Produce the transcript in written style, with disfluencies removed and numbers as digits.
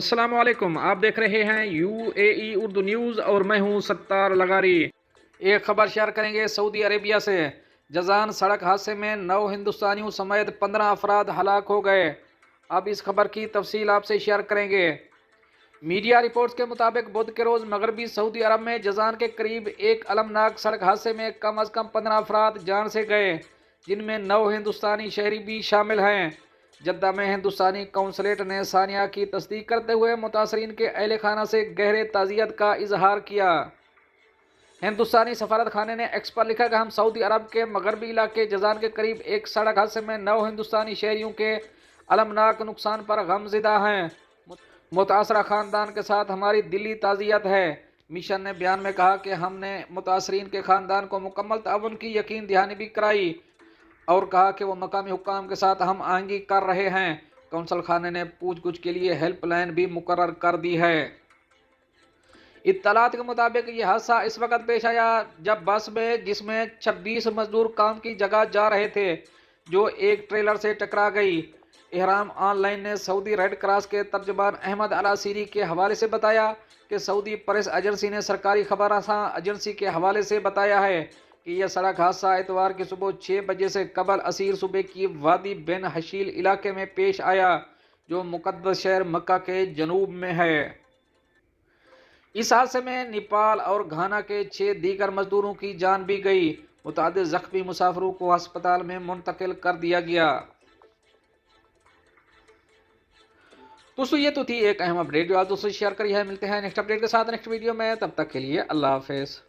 السلام علیکم، آپ دیکھ رہے ہیں UAE اردو نیوز اور میں ہوں ستار لغاری۔ ایک خبر شیئر کریں گے سعودی عربیہ سے۔ جازان سڑک حادثے میں 9 ہندوستانیوں سمیت 15 افراد ہلاک ہو گئے۔ اب اس خبر کی تفصیل آپ سے شیئر کریں گے۔ میڈیا رپورٹس کے مطابق بدھ کے روز مغربی سعودی عرب میں جازان کے قریب ایک المناک سڑک حادثے میں کم از کم 15 افراد جان سے گئے، جن میں 9 ہندوستانی شہری بھی شامل ہیں۔ جدہ میں ہندوستانی قونصلیٹ نے ثانیہ کی تصدیق کرتے ہوئے متاثرین کے اہل خانہ سے گہرے تعزیت کا اظہار کیا۔ ہندوستانی سفارت خانے نے ایکس پر لکھا کہ ہم سعودی عرب کے مغربی علاقے جازان کے قریب ایک سڑک حادثے میں 9 ہندوستانی شہریوں کے المناک نقصان پر غمزدہ ہیں۔ متاثرہ خاندان کے ساتھ ہماری دلی تعزیت ہے۔ مشن نے بیان میں کہا کہ ہم نے متاثرین کے خاندان کو مکمل تعاون کی یقین دہانی بھی کرائی اور کہا کہ وہ مقامی حکام کے ساتھ ہم آہنگی کر رہے ہیں۔ کونسل خانے نے پوچھ گچھ کے لیے ہیلپ لائن بھی مقرر کر دی ہے۔ اطلاعات کے مطابق یہ حادثہ اس وقت پیش آیا جب بس میں جس میں 26 مزدور کام کی جگہ جا رہے تھے، جو ایک ٹریلر سے ٹکرا گئی۔ اہرام آن لائن نے سعودی ریڈ کراس کے ترجمان احمد العسیری کے حوالے سے بتایا کہ سعودی پریس ایجنسی نے سرکاری خبر رساں ایجنسی کے حوالے سے بتایا ہے کہ یہ سڑک حادثہ اتوار کی صبح 6 بجے سے قبل عصیر صوبے کی وادی بن حشیل علاقے میں پیش آیا، جو مقدس شہر مکہ کے جنوب میں ہے۔ اس حادثے میں نیپال اور گھانا کے 6 دیگر مزدوروں کی جان بھی گئی۔ متعدد زخمی مسافروں کو ہسپتال میں منتقل کر دیا گیا۔ دوستو یہ تو تھی ایک اہم اپڈیٹ جو آپ دوستوں سے شیئر کری ہے۔ ملتے ہیں نیکسٹ اپڈیٹ کے ساتھ نیکسٹ ویڈیو میں، تب تک کے لیے اللہ حافظ۔